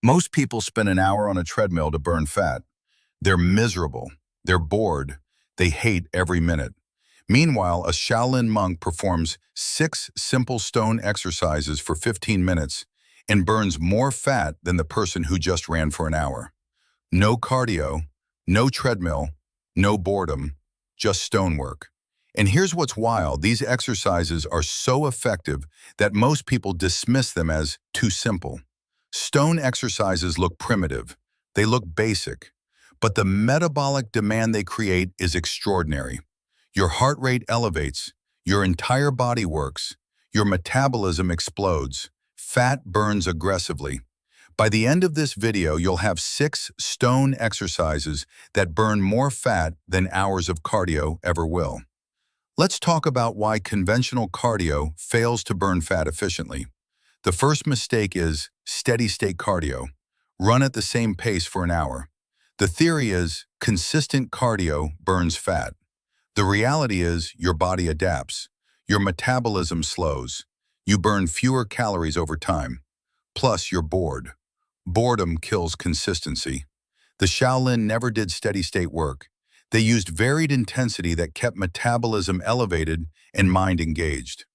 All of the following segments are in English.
Most people spend an hour on a treadmill to burn fat. They're miserable. They're bored. They hate every minute. Meanwhile, a Shaolin monk performs 6 simple stone exercises for 15 minutes and burns more fat than the person who just ran for an hour. No cardio, no treadmill, no boredom, just stonework. And here's what's wild. These exercises are so effective that most people dismiss them as too simple. Stone exercises look primitive. They look basic. But the metabolic demand they create is extraordinary. Your heart rate elevates, your entire body works, your metabolism explodes, fat burns aggressively. By the end of this video, you'll have 6 stone exercises that burn more fat than hours of cardio ever will. Let's talk about why conventional cardio fails to burn fat efficiently. The first mistake is steady-state cardio. Run at the same pace for an hour. The theory is consistent cardio burns fat. The reality is your body adapts. Your metabolism slows. You burn fewer calories over time. Plus, you're bored. Boredom kills consistency. The Shaolin never did steady-state work. They used varied intensity that kept metabolism elevated and mind engaged.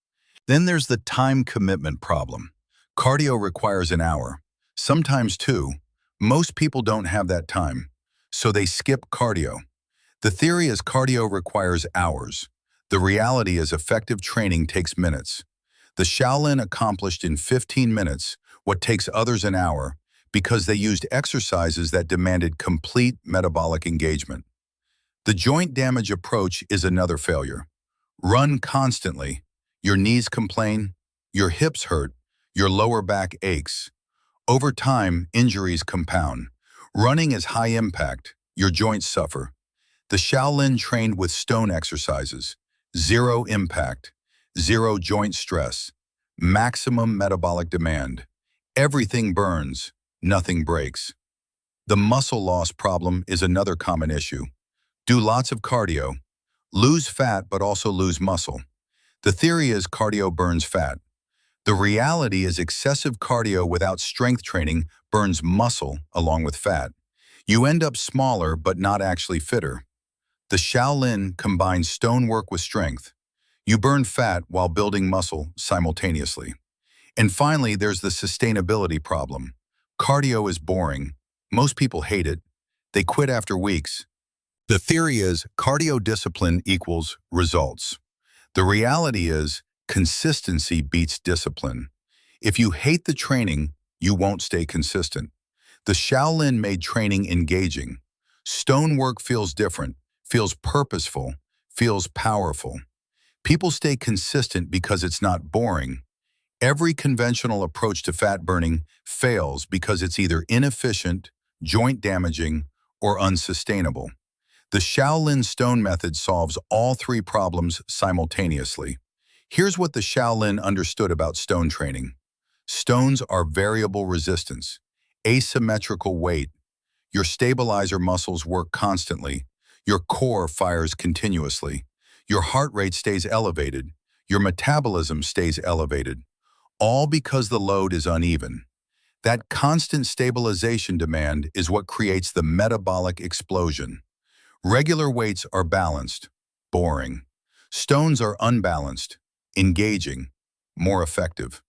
Then there's the time commitment problem. Cardio requires an hour, sometimes 2. Most people don't have that time, so they skip cardio. The theory is cardio requires hours. The reality is effective training takes minutes. The Shaolin accomplished in 15 minutes what takes others an hour because they used exercises that demanded complete metabolic engagement. The joint damage approach is another failure. Run constantly. Your knees complain, your hips hurt, your lower back aches. Over time, injuries compound. Running is high impact. Your joints suffer. The Shaolin trained with stone exercises. 0 impact, 0 joint stress, maximum metabolic demand. Everything burns, nothing breaks. The muscle loss problem is another common issue. Do lots of cardio. Lose fat but also lose muscle. The theory is cardio burns fat. The reality is excessive cardio without strength training burns muscle along with fat. You end up smaller but not actually fitter. The Shaolin combines stonework with strength. You burn fat while building muscle simultaneously. And finally, there's the sustainability problem. Cardio is boring. Most people hate it. They quit after weeks. The theory is cardio discipline equals results. The reality is consistency beats discipline. If you hate the training, you won't stay consistent. The Shaolin made training engaging. Stonework feels different, feels purposeful, feels powerful. People stay consistent because it's not boring. Every conventional approach to fat burning fails because it's either inefficient, joint damaging, or unsustainable. The Shaolin Stone method solves all 3 problems simultaneously. Here's what the Shaolin understood about stone training. Stones are variable resistance, asymmetrical weight. Your stabilizer muscles work constantly. Your core fires continuously. Your heart rate stays elevated. Your metabolism stays elevated. All because the load is uneven. That constant stabilization demand is what creates the metabolic explosion. Regular weights are balanced, boring. Stones are unbalanced, engaging, more effective.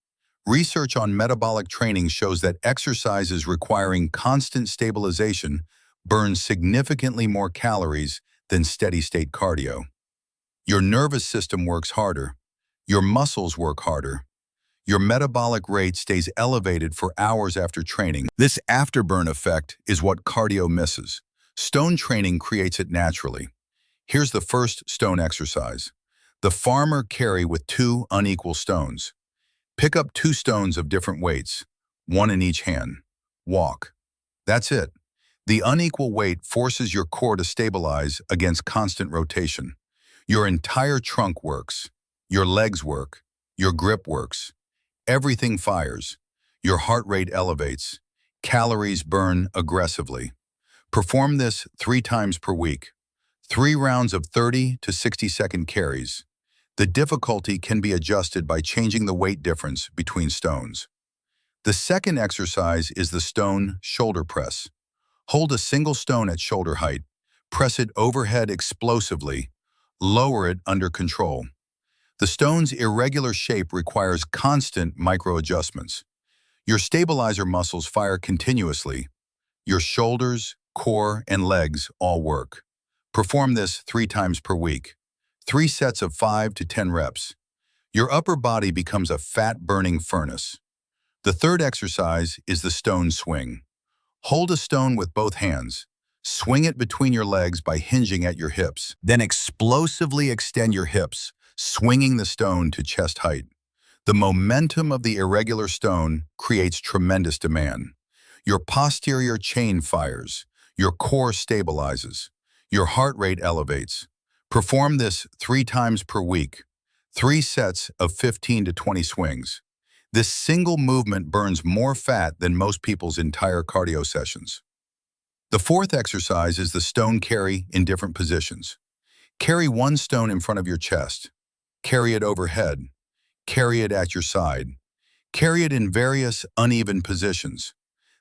Research on metabolic training shows that exercises requiring constant stabilization burn significantly more calories than steady-state cardio. Your nervous system works harder. Your muscles work harder. Your metabolic rate stays elevated for hours after training. This afterburn effect is what cardio misses. Stone training creates it naturally. Here's the first stone exercise. The farmer carry with 2 unequal stones. Pick up 2 stones of different weights, 1 in each hand. Walk. That's it. The unequal weight forces your core to stabilize against constant rotation. Your entire trunk works. Your legs work. Your grip works. Everything fires. Your heart rate elevates. Calories burn aggressively. Perform this 3 times per week. 3 rounds of 30 to 60-second carries. The difficulty can be adjusted by changing the weight difference between stones. The second exercise is the stone shoulder press. Hold a single stone at shoulder height, press it overhead explosively, lower it under control. The stone's irregular shape requires constant micro-adjustments. Your stabilizer muscles fire continuously. Your shoulders, core, and legs all work. Perform this 3 times per week. 3 sets of 5 to 10 reps. Your upper body becomes a fat-burning furnace. The third exercise is the stone swing. Hold a stone with both hands. Swing it between your legs by hinging at your hips. Then explosively extend your hips, swinging the stone to chest height. The momentum of the irregular stone creates tremendous demand. Your posterior chain fires. Your core stabilizes. Your heart rate elevates. Perform this 3 times per week. 3 sets of 15 to 20 swings. This single movement burns more fat than most people's entire cardio sessions. The fourth exercise is the stone carry in different positions. Carry 1 stone in front of your chest. Carry it overhead. Carry it at your side. Carry it in various uneven positions.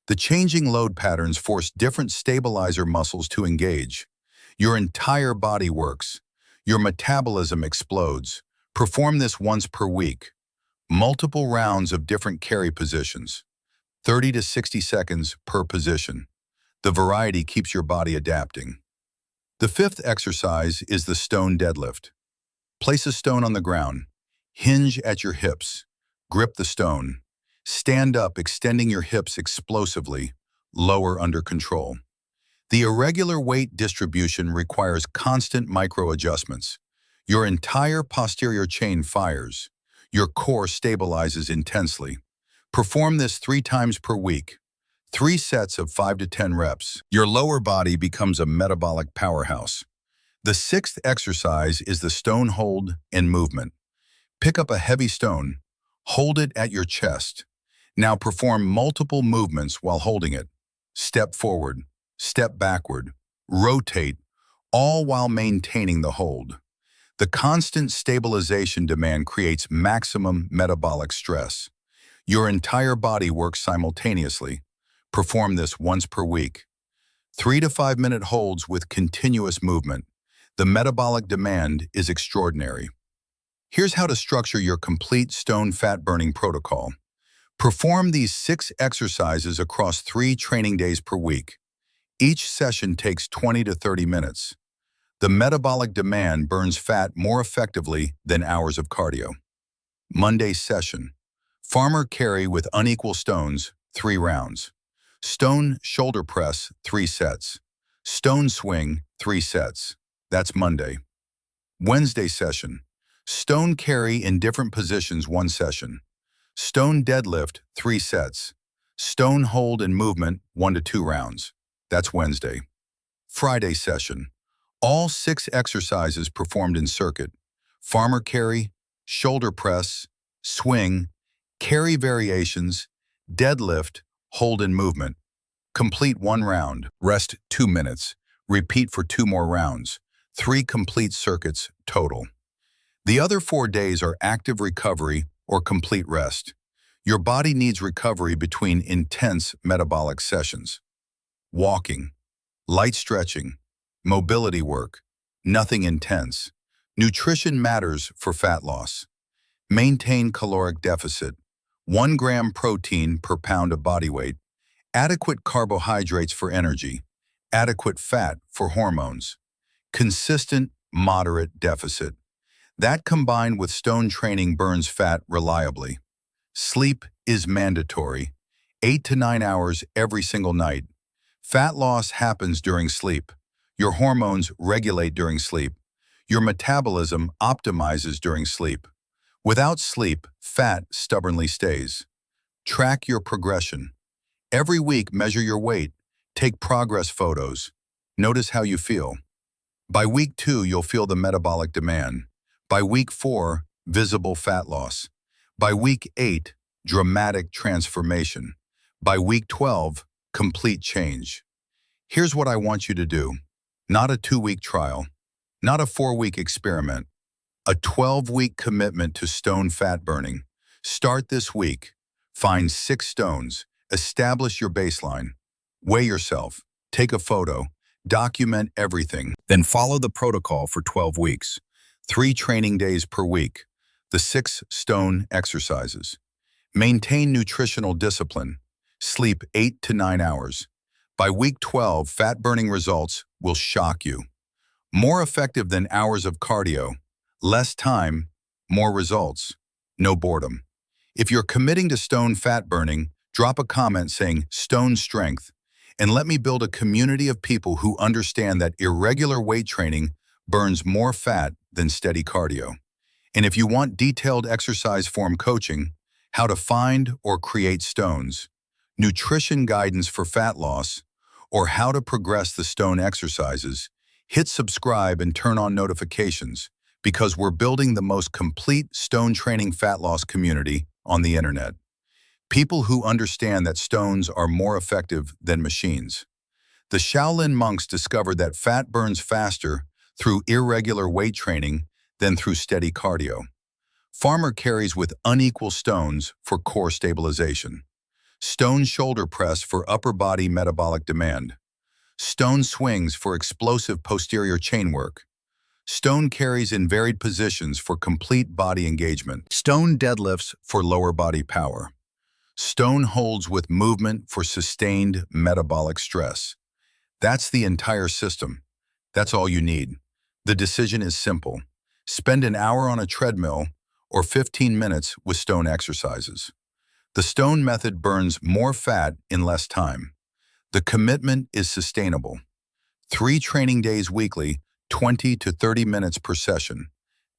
The changing load patterns force different stabilizer muscles to engage. Your entire body works. Your metabolism explodes. Perform this once per week. Multiple rounds of different carry positions. 30 to 60 seconds per position. The variety keeps your body adapting. The fifth exercise is the stone deadlift. Place a stone on the ground. Hinge at your hips. Grip the stone. Stand up, extending your hips explosively. Lower under control. The irregular weight distribution requires constant micro-adjustments. Your entire posterior chain fires. Your core stabilizes intensely. Perform this 3 times per week. 3 sets of 5 to 10 reps. Your lower body becomes a metabolic powerhouse. The sixth exercise is the stone hold and movement. Pick up a heavy stone. Hold it at your chest. Now perform multiple movements while holding it. Step forward, step backward, rotate, all while maintaining the hold. The constant stabilization demand creates maximum metabolic stress. Your entire body works simultaneously. Perform this once per week. 3 to 5 minute holds with continuous movement. The metabolic demand is extraordinary. Here's how to structure your complete stone fat burning protocol. Perform these 6 exercises across 3 training days per week. Each session takes 20 to 30 minutes. The metabolic demand burns fat more effectively than hours of cardio. Monday session. Farmer carry with unequal stones, 3 rounds. Stone shoulder press, 3 sets. Stone swing, 3 sets. That's Monday. Wednesday session. Stone carry in different positions, 1 session. Stone deadlift, 3 sets. Stone hold and movement, 1 to 2 rounds. That's Wednesday. Friday session. All 6 exercises performed in circuit. Farmer carry, shoulder press, swing, carry variations, deadlift, hold and movement. Complete 1 round. Rest 2 minutes. Repeat for 2 more rounds. 3 complete circuits total. The other 4 days are active recovery or complete rest. Your body needs recovery between intense metabolic sessions. Walking, light stretching, mobility work, nothing intense. Nutrition matters for fat loss. Maintain caloric deficit. 1 gram protein per pound of body weight. Adequate carbohydrates for energy. Adequate fat for hormones. Consistent, moderate deficit. That combined with stone training burns fat reliably. Sleep is mandatory. 8 to 9 hours every single night. Fat loss happens during sleep. Your hormones regulate during sleep. Your metabolism optimizes during sleep. Without sleep, fat stubbornly stays. Track your progression. Every week, measure your weight. Take progress photos. Notice how you feel. By week 2, you'll feel the metabolic demand. By week 4, visible fat loss. By week 8, dramatic transformation. By week 12, complete change. Here's what I want you to do. Not a 2-week trial, not a 4-week experiment, a 12-week commitment to stone fat burning. Start this week. Find 6 stones. Establish your baseline. Weigh yourself. Take a photo. Document everything. Then follow the protocol for 12 weeks. 3 training days per week. The 6 stone exercises. Maintain nutritional discipline. Sleep 8 to 9 hours. By week 12, fat-burning results will shock you. More effective than hours of cardio. Less time, more results. No boredom. If you're committing to stone fat burning, drop a comment saying stone strength, and let me build a community of people who understand that irregular weight training burns more fat than steady cardio. And if you want detailed exercise form coaching, how to find or create stones, nutrition guidance for fat loss, or how to progress the stone exercises, hit subscribe and turn on notifications because we're building the most complete stone training fat loss community on the internet. People who understand that stones are more effective than machines. The Shaolin monks discovered that fat burns faster through irregular weight training than through steady cardio. Farmer carries with unequal stones for core stabilization. Stone shoulder press for upper body metabolic demand. Stone swings for explosive posterior chain work. Stone carries in varied positions for complete body engagement. Stone deadlifts for lower body power. Stone holds with movement for sustained metabolic stress. That's the entire system. That's all you need. The decision is simple. Spend an hour on a treadmill or 15 minutes with stone exercises. The stone method burns more fat in less time. The commitment is sustainable. 3 training days weekly, 20 to 30 minutes per session.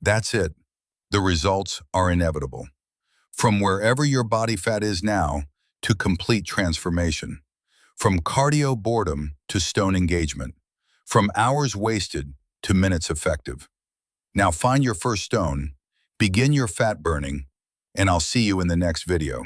That's it. The results are inevitable. From wherever your body fat is now to complete transformation. From cardio boredom to stone engagement. From hours wasted to minutes effective. Now find your first stone, begin your fat burning, and I'll see you in the next video.